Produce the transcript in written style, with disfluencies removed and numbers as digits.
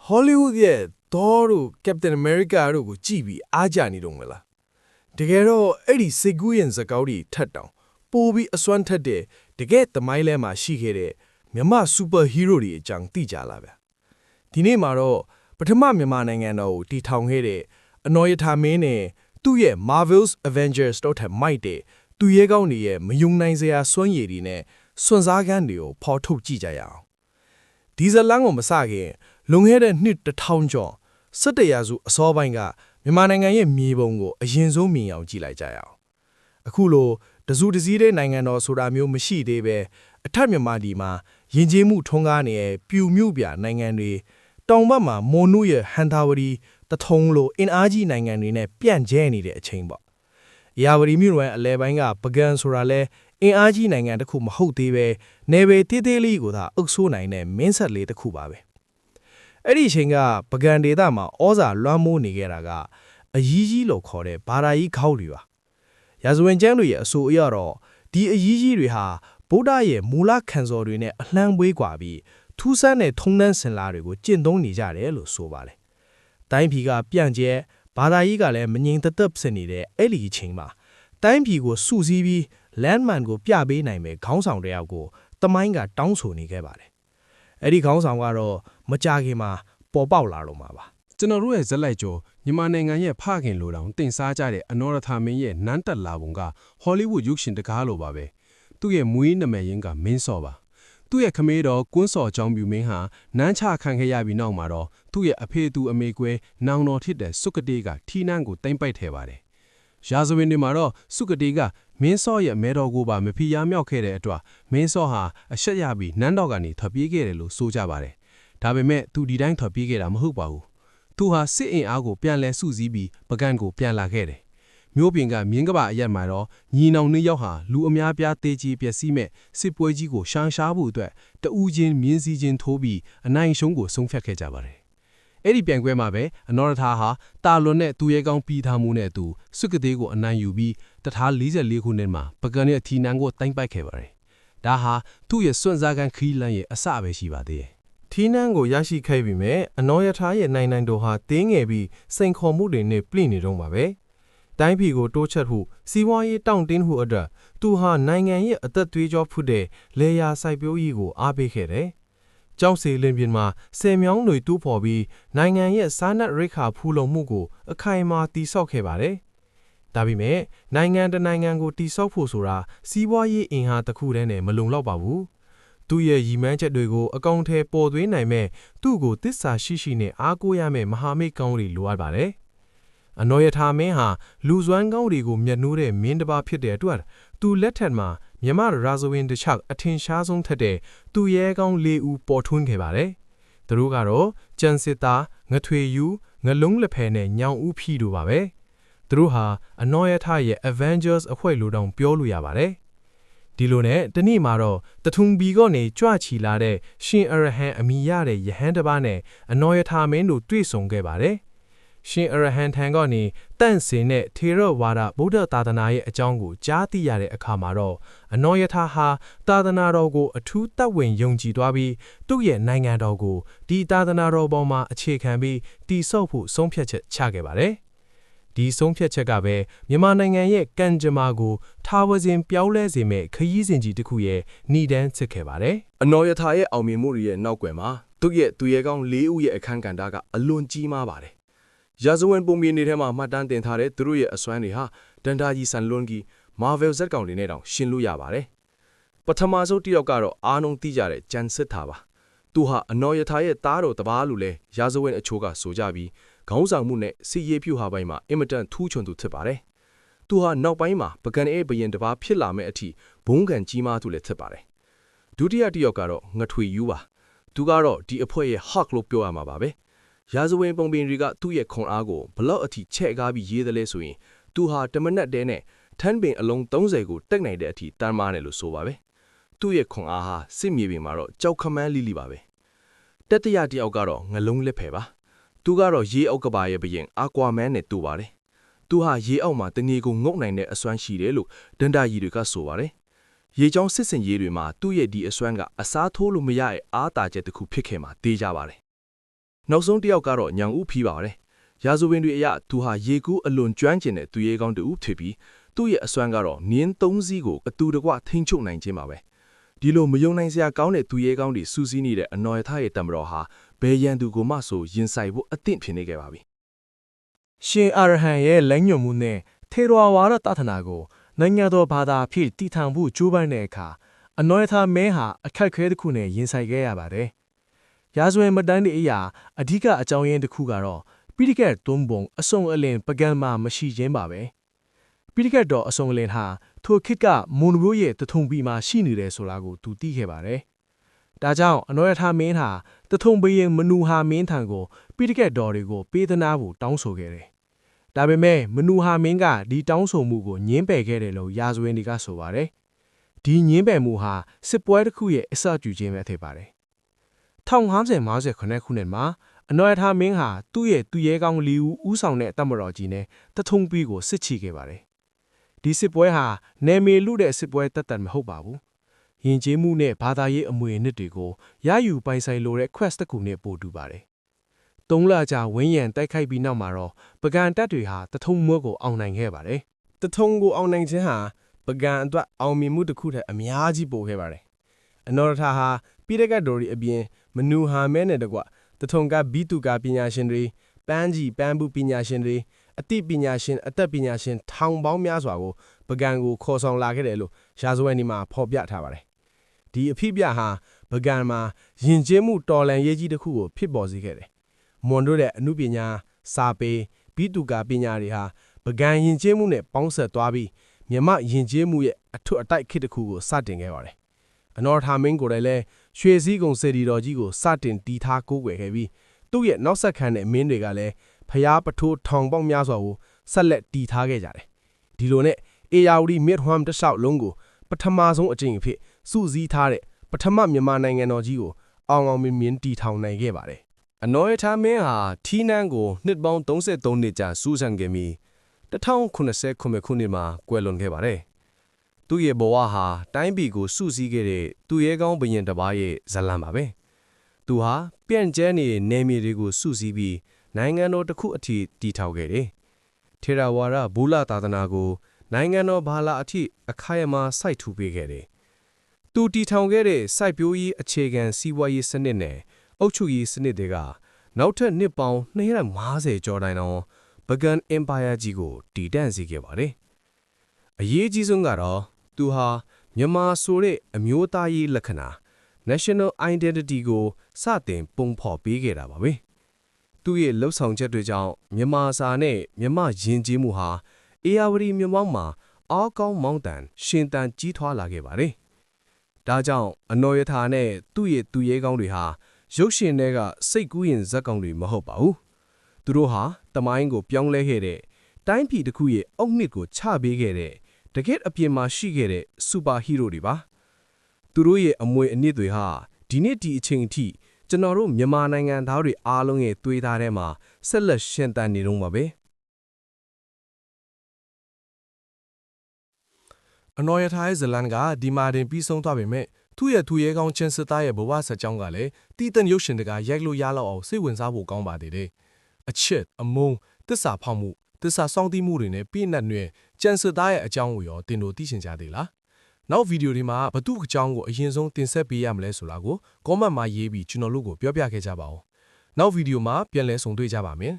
Hollywood ရဲ့ Thor တို့ Captain America တို့ကိုကြည့်ပြီးအားကြနေတော့မလားတကယ်တော့အဲ့ဒီစိတ်ကူးရင်စကားတွေထပ်တောင်ပိုပြီးအစွမ်းထက်တဲ့တကယ်သမိုင်းလဲမှာရှိခဲ့တဲ့မြန်မာစူပါဟီးရိုတွေအကြောင်းသိကြလားဗျဒီနေ့မှာတော့ပထမမြန်မာနိုင်ငံတော်ကိုတည်ထောင်ခဲ့တဲ့အနော်ရထာမင်းနဲ့သူ့ရဲ့ Marvel's Avengers တို့ထက်မိုက်တဲ့သူရဲကောင်းတွေရဲ့မယုံနိုင်စရာစွမ်းရည်တွေနဲ့စွန့်စားခန်းတွေကိုဖော်ထုတ်ကြည့်ကြရအောင်ဒီဇလန်ကိုမစခင်လွန်ခဲ့တဲ့နှစ်1000ကျော်17ရာစုအစောပိုင်းကမြန်မာနိုင်ငံရဲ့မြေပုံကိုအရင်ဆုံးမြင်အောင်ကြည့်လိုက်ကြရအောင်အခုလိုတစုတစည်းတဲ့နိုင်ငံတော်ဆိုတာမျိုးမရှိသေးပဲအထက်မြန်မာပြည်မှာယဉ်ကျေးမှုထွန်းကားနေတဲ့ပြူမြို့ပြနိုင်ငံတွေတောင်ဘက်မှာမွန်နုရဲ့ဟန်တာဝတီတထုံလိုအင်အားကြီးနိုင်ငံတွေနဲ့ပြန့်ကျဲနေတဲ့အချိန်ပေါ့ရာဝတီမြို့နယ်အလဲပိုင်းကပကံဆိုတာလဲအင်အားကြီးနိုင်ငံတစ်ခုမဟုတ်သေးပဲနယ်ပယ်တေးသေးလေးကိုသာအုပ်ဆိုးနိုင်တဲ့မင်းဆက်လေးတစ်ခုပါပဲအဲ့ဒီအချိန်ကပကံဒေသမှာဩဇာလွှမ်းမိုးနေခဲ့တာကအကြီးကြီးလို့ခေါ်တဲ့ဘာသာကြီးခေါက်တွေပါရာဇဝင်ကျမ်းတွေရဲ့အဆိုအရတော့ဒီအကြီးကြီးတွေဟာဗုဒ္ဓရဲ့မူလခံစော်တွေနဲ့အလှမ်းပွေးกว่าပြီးထူးဆန်းတဲ့ထုံနှန်းစင်လာတွေကိုကျင့်သုံးနေကြတယ်လို့ဆိုပါတယ်တိုင်းပြည်ကပြန့်ကျဲဘာသာကြီးကလည်းမငြိမ်သက်သက်ဖြစ်နေတဲ့အဲ့ဒီအချိန်မှာတိုင်းပြည်ကိုစုစည်းပြီး landman ကိုပြပေးနိုင်မဲ့ခေါင်းဆောင်တယောက်ကိုတမိုင်းကတောင်းဆိုနေခဲ့ပါတယ်အဲ့ဒီခေါင်းဆောင်ကတော့မကြခင်မှာပေါ်ပေါက်လာတော့မှာပါကျွန်တော်တို့ရဲ့ဇက်လိုက်ကျော်မြန်မာနိုင်ငံရဲ့ဖခင်လိုတောင်တင်စားကြတဲ့အနော်ရထာမင်းရဲ့နန်းတက်လာပုံကဟောလိဝုဒ်ရုပ်ရှင်တကားလိုပါပဲသူ့ရဲ့မွေးနမည်ရင်းကမင်းစောပါသူ့ရဲ့ခမေးတော်ကွန်းစော်ကြောင့်ပြူမင်းဟာနန်းချခံခဲ့ရပြီးနောက်မှာတော့သူ့ရဲ့အဖေသူအမေကွဲနောင်တော်ဖြစ်တဲ့စုကတိကထီနန်းကိုတိမ့်ပိုက်ထဲပါတယ်ရာဇဝင်တွေမှာတော့စုကတိကမင်းစောရဲ့မဲတော်ကိုပါမဖီးရမြောက်ခဲ့တဲ့အတွက်မင်းစောဟာအရှက်ရပြီးနန်းတော်ကနေထွက်ပြေးခဲ့တယ်လို့ဆိုကြပါတယ်ဒါပေမဲ့သူဒီတိုင်းထွက်ပြေးခဲ့တာမဟုတ်ပါဘူးသူဟာစစ်အင်အားကိုပြန်လဲစုစည်းပြီးပကံကိုပြန်လာခဲ့တယ်မြို့ပြင်ကမြင်းကပအရက်မှာတော့ညီနောင်နှစ်ယောက်ဟာလူအများပြားတေးကြီးပျက်စီးမဲ့စစ်ပွဲကြီးကိုရှောင်ရှားဖို့အတွက်တဦးချင်းမြင်းစည်းချင်းထိုးပြီးအနိုင်ရှုံးကိုဆုံးဖြတ်ခဲ့ကြပါတယ်အဲ့ဒီပြိုင်ပွဲမှာပဲအနော်ရထာဟာတာလွန်နဲ့သူရဲကောင်းပြီးထားမှုနဲ့အတူစွကသေးကိုအနိုင်ယူပြီး1444ခုနှစ်မှာပကံရဲ့ထီနန်းကိုတိုင်းပိုက်ခဲ့ပါတယ်ဒါဟာသူ့ရဲ့စွန့်စားကန်ခီးလန်းရဲ့အစပဲရှိပါသေးတယ်ထီနန်းကိုရရှိခဲ့ပြီမဲ့အနော်ရထားရဲ့နိုင်တော်ဟာတင်းငယ်ပြီးစိန်ခေါ်မှုတွေနဲ့ပြည့်နေတော့မှာပဲတိုင်းပြည်ကိုတိုးချက်ဖို့စီးပွားရေးတောင့်တင်းမှုအတွက်သူဟာနိုင်ငံရဲ့အသက်သွေးကြောဖြစ်တဲ့လေယာစိုက်ပျိုးရေးကိုအားပေးခဲ့တယ်ကျောင်းစီလင်းပြင်မှာဆယ်မြောင်းတွေတူးဖော်ပြီးနိုင်ငံရဲ့စားနပ်ရိက္ခာဖူလုံမှုကိုအခိုင်အမာတည်ဆောက်ခဲ့ပါတယ်ဒါပေမဲ့နိုင်ငံတနိုင်ငံကိုတည်ဆောက်ဖို့ဆိုတာစီးပွားရေးအင်အားတစ်ခုတည်းနဲ့မလုံလောက်ပါဘူးသူ့ရဲ့ရည်မှန်းချက်တွေကိုအကောင့်ထဲပေါ်သွင်းနိုင်မဲ့သူ့ကိုသစ္စာရှိရှိနဲ့အားကိုးရမယ့်မဟာမိတ်ကောင်းတွေလိုအပ်ပါတယ်အနော်ရထာမင်းဟာလူစွမ်းကောင်းတွေကိုမျက်နှိုးတဲ့မင်းတစ်ပါးဖြစ်တဲ့အတွက်သူလက်ထက်မှာမြမရာဇဝင်တစ်ချက်အထင်ရှားဆုံးထက်တဲ့သူရဲကောင်း၄ဦးပေါ်ထွန်းခဲ့ပါတယ်။သူတို့ကတော့ကျန်စစ်သားငထွေယူငလုံးလက်ဖဲနဲ့ညောင်ဦးဖြီတို့ပါပဲ။သူတို့ဟာအနော်ရထာရဲ့ Avengers အဖွဲ့လိုတောင်ပြောလို့ရပါတယ်။ဒီလိုနဲ့တနေ့မှာတော့တထုံဘီကနေကြွချီလာတဲ့ရှင်အရဟံအမိရတဲ့ယဟန်တစ်ပါးနဲ့အနော်ရထာမင်းတို့တွေ့ဆုံခဲ့ပါတယ်။ရှင်အရဟံထံကနေတန့်စင်တဲ့ထေရဝါဒဗုဒ္ဓသာသနာရဲ့အကြောင်းကိုကြားသိရတဲ့အခါမှာတော့အနော်ရထာဟာသာသနာတော်ကိုအထူးသက်ဝင်ယုံကြည်သွားပြီးသူ့ရဲ့နိုင်ငံတော်ကိုဒီသာသနာတော်ပေါ်မှာအခြေခံပြီးတည်ဆောက်ဖို့ဆုံးဖြတ်ချက်ချခဲ့ပါတယ်။ဒီဆုံးဖြတ်ချက်ကပဲမြန်မာနိုင်ငံရဲ့ကံကြမ္မာကိုထာဝစဉ်ပြောင်းလဲစေမဲ့ခရီးစဉ်ကြီးတစ်ခုရဲ့ဏ္ဍန်စစ်ခဲ့ပါတယ်။အနော်ရထာရဲ့အောင်မြင်မှုတွေရဲ့နောက်ွယ်မှာသူ့ရဲ့သူရဲကောင်း၄ဦးရဲ့အခန်းကဏ္ဍကအလွန်ကြီးမားပါတယ်ရာဇဝင်ပုံပြင်တွေထဲမှာမှတ်တမ်းတင်ထားတဲ့သူတို့ရဲ့အစွမ်းတွေဟာဒန်တာကြီးဆန်လွန်ကြီး Marvel ဇက်ကောင်တွေနဲ့တောင်ရှင်လို့ရပါတယ်။ပထမဆုံးတစ်ယောက်ကတော့အားလုံးသိကြတဲ့ဂျန်စစ်တာပါ။သူဟာအနော်ရထာရဲ့သားတော်တပားလူလဲရာဇဝင်အချို့ကဆိုကြပြီးခေါင်းဆောင်မှုနဲ့စီရေးဖြူဟာပိုင်းမှာအင်မတန်ထူးချွန်သူဖြစ်ပါတယ်။သူဟာနောက်ပိုင်းမှာပကံအေးဘရင်တပားဖြစ်လာမဲ့အထိဘုံကန်ကြီးမားသူလည်းဖြစ်ပါတယ်။ဒုတိယတစ်ယောက်ကတော့ငထွေယူပါ။သူကတော့ဒီအဖွဲ့ရဲ့ Hulk လို့ပြောရမှာပါပဲ။ရာဇဝင်ပုံပြင်တွေကသူ့ရဲ့ခွန်အားကိုဘလောက်အထိချဲ့ကားပြီးရေးတယ်လဲဆိုရင်သူဟာတမနက်တည်းနဲ့ထန်းပင်အလုံး30ကိုတက်နိုင်တဲ့အထိတန်းမားတယ်လို့ဆိုပါပဲသူ့ရဲ့ခွန်အားဟာစစ်မြေပြင်မှာတော့ကြောက်ခမန်းလိလိပါပဲတတိယတစ်ယောက်ကတော့ငလုံးလက်ဖယ်ပါသူကတော့ရေအောက်ကပါရဲ့ဘရင်အာကွာမန်နဲ့တူပါတယ်သူဟာရေအောက်မှာတနေကိုငုတ်နိုင်တဲ့အစွမ်းရှိတယ်လို့ဒန်တာကြီးတွေကဆိုပါတယ်ရေချောင်းစစ်စင်ရေးတွေမှာသူ့ရဲ့ဒီအစွမ်းကအစားထိုးလို့မရတဲ့အားတာချက်တစ်ခုဖြစ်ခဲ့မှာသိကြပါတယ် နောက်ဆုံးတစ်ယောက်ကတော့ညောင်ဦးဖီးပါတယ်ရာဇဝင်တွေအရသူဟာရေကူးအလွန်ကျွမ်းကျင်တဲ့သူရဲကောင်းတူဖြစ်ပြီးသူ့ရဲ့အစွမ်းကတော့နင်း၃စီးကိုအတူတကွထိန်းချုပ်နိုင်ခြင်းပါပဲဒီလိုမယုံနိုင်စရာကောင်းတဲ့သူရဲကောင်းတွေစူးစီးနေတဲ့အနော်ရထားရဲ့တံမတော်ဟာဘယ်ရန်သူကိုမှဆိုရင်ဆိုင်ဖို့အသင့်ဖြစ်နေခဲ့ပါပြီ ရှင်အာရဟံရဲ့လက်ညှိုးမှုနဲ့ထေရဝါဒတသနာကိုနိုင်ငံတော်ဘာသာဖြစ်တည်ထောင်ဖို့ကြိုးပမ်းတဲ့အခါအနော်ရထားမင်းဟာအခက်အခဲတစ်ခုနဲ့ရင်ဆိုင်ခဲ့ရပါတယ်ရာဇဝင်မတန်းတဲ့အရာအဓိကအကြောင်းရင်းတစ်ခုကတော့ပိဋကတ်သုံးပုံအစုံအလင်ပကံမှာမရှိခြင်းပါပဲပိဋကတ်တော်အစုံအလင်ဟာထိုခေတ်ကမွန်ဘိုးရဲ့တထုံပီမှာရှိနေတယ်ဆိုတာကိုသူသိခဲ့ပါတယ်ဒါကြောင့်အနော်ရထားမင်းဟာတထုံပီရင်မနူဟာမင်းထံကိုပိဋကတ်တော်တွေကိုပေးသနာဖို့တောင်းဆိုခဲ့တယ်ဒါပေမဲ့မနူဟာမင်းကဒီတောင်းဆိုမှုကိုညှင်းပယ်ခဲ့တယ်လို့ရာဇဝင်တွေကဆိုပါတယ်ဒီညှင်းပယ်မှုဟာစစ်ပွဲတစ်ခုရဲ့အစပြုခြင်းပဲဖြစ်ပါတယ်1559ခုနှစ်မှာအနော်ရထားမင်းဟာသူ့ရဲ့သူရဲကောင်းလီဦးဆောင်တဲ့တပ်မတော်ကြီးနဲ့တထုံပီကိုစစ်ချီခဲ့ပါတယ်ဒီစစ်ပွဲဟာနယ်မြေလူတဲ့စစ်ပွဲတတ်မဟုတ်ပါဘူးယဉ်ကျေးမှုနဲ့ဘာသာရေးအမွေအနှစ်တွေကိုရယူပိုင်ဆိုင်လိုတဲ့ quest တစ်ခုနဲ့ပို့တူပါတယ်၃လကြာဝင်းရံတိုက်ခိုက်ပြီးနောက်မှာတော့ပကံတပ်တွေဟာတထုံမွတ်ကိုအောင်နိုင်ခဲ့ပါတယ်တထုံကိုအောင်နိုင်ခြင်းဟာပကံအတွက်အောင်မြင်မှုတစ်ခုထက်အများကြီးပိုခဲ့ပါတယ်အနော်ရထားဟာပိဋကတ်တော်တွေအပြင်မနူဟာမဲနဲ့တကွတထုံကဘီတုကပညာရှင်တွေပန်းကြီးပန်းဘူးပညာရှင်တွေအသိပညာရှင်အသက်ပညာရှင်ထောင်ပေါင်းများစွာကိုပကံကိုခေါ်ဆောင်လာခဲ့တယ်လို့ရာဇဝင်ဒီမှာဖော်ပြထားပါတယ်ဒီအဖြစ်ပြဟာပကံမှာယဉ်ကျေးမှုတော်လှန်ရေးကြီးတစ်ခုကိုဖြစ်ပေါ်စေခဲ့တယ်မွန်တို့တဲ့အမှုပညာစာပေဘီတုကပညာတွေဟာပကံယဉ်ကျေးမှုနဲ့ပေါင်းဆက်သွားပြီးမြမယဉ်ကျေးမှုရဲ့အထွတ်အတိုက်ခေတ်တစ်ခုကိုစတင်ခဲ့ပါတယ်အနော်ထာမင်းကိုယ်တိုင်လည်းရွှေစည်းကုံစေတီတော်ကြီးကိုစတင်တီးထားကိုးကွယ်ခဲ့ပြီးသူ့ရဲ့နောက်ဆက်ခံတဲ့မင်းတွေကလည်းဖျားပထိုးထောင်ပေါင်းများစွာကိုဆက်လက်တီးထားခဲ့ကြတယ်ဒီလိုနဲ့အေယာဝတီမြစ်ဝှမ်းတစ်လျှောက်လုံးကိုပထမဆုံးအကြိမ်အဖြစ်စုစည်းထားတဲ့ပထမမြန်မာနိုင်ငံတော်ကြီးကိုအောင်အောင်မြင်မြင်တီထောင်နိုင်ခဲ့ပါတယ်အနော်ရထားမင်းဟာထီးနန်းကိုနှစ်ပေါင်း33နှစ်ကြာစူးစမ်းခဲ့ပြီး1090ခုနှစ်မှာကွယ်လွန်ခဲ့ပါတယ်သူ့ရဲ့ဘဝဟာတိုင်းပြည်ကိုစုစည်းခဲ့တဲ့သူရဲကောင်းဘုရင်တစ်ပါးရဲ့ဇာတ်လမ်းပါပဲသူဟာပြန့်ကျဲနေတဲ့နယ်မြေတွေကိုစုစည်းပြီးနိုင်ငံတော်တစ်ခုအထိတည်ထောင်ခဲ့တယ်ထေရဝါဒဘူလသာသနာကိုနိုင်ငံတော်ဘာလာအထိအခိုင်အမာစိုက်ထူပေးခဲ့တယ်သူတည်ထောင်ခဲ့တဲ့စိုက်ပျိုးရေးအခြေခံစီးပွားရေးစနစ်နဲ့အုပ်ချုပ်ရေးစနစ်တွေကနောက်ထပ်နှစ်ပေါင်း250ကျော်တိုင်အောင်ပကံအင်ပါယာကြီးကိုတည်တံ့စေခဲ့ပါတယ်အရေးကြီးဆုံးကတော့သူဟာမြန်မာဆိုတဲ့အမျိုးသားရေးလက္ခဏာ national identity ကိုစတင်ပုံဖော်ပေးခဲ့တာပါပဲသူ့ရဲ့လှုပ်ဆောင်ချက်တွေကြောင့်မြန်မာစာနဲ့မြန်မာယဉ်ကျေးမှုဟာအေယာဝတီမြမောင်းမှာအားကောင်းမောင်းတန်ရှင်တန်ကြီးထွားလာခဲ့ပါတယ်ဒါကြောင့်အနော်ရထားနဲ့သူ့ရဲ့သူရဲကောင်းတွေဟာရုပ်ရှင်တွေကစိတ်ကူးရင်ဇက်ကောင်တွေမဟုတ်ပါဘူးသူတို့ဟာတမိုင်းကိုပြောင်းလဲခဲ့တဲ့တိုင်းပြည်တစ်ခုရဲ့အုတ်နှစ်ကိုချပေးခဲ့တဲ့တကယ့်အပြင်မှာရှိခဲ့တဲ့စူပါဟီးရိုးတွေပါသူတို့ရဲ့အမွေအနှစ်တွေဟာဒီနေ့ဒီအချိန်အထိကျွန်တော်တို့မြန်မာနိုင်ငံသားတွေအားလုံးရဲ့သွေးသားထဲမှာဆက်လက်ရှင်သန်နေတော့မှာပဲအနော်ရထားရဲ့ဇလန်ကဒီမာတင်ပြီးဆုံးသွားပေမဲ့သူ့ရဲ့သူရဲကောင်းချင်းစစ်သားရဲ့ဘဝဆက်ကြောင်းကလည်းတီးတန့်ရုပ်ရှင်တကရိုက်လို့ရလောက်အောင်စိတ်ဝင်စားဖို့ကောင်းပါသေးတယ်အချစ်အမုန်းတစ္ဆာဖောက်မှုတစ္ဆာစောင့်တိမှုတွေနဲ့ပြည့်နှက်နှွဲကျန်စစ်သားရဲ့အကြောင်းကိုရောတင်တို့သိချင်ကြသေးလားနောက်ဗီဒီယိုဒီမှာဘသူ့အကြောင်းကိုအရင်ဆုံးတင်ဆက်ပေးရမလဲဆိုတာကို comment မှာရေးပြီးကျွန်တော်တို့ကိုပြောပြခဲ့ကြပါဦးနောက်ဗီဒီယိုမှာပြန်လည်ဆုံတွေ့ကြပါမယ်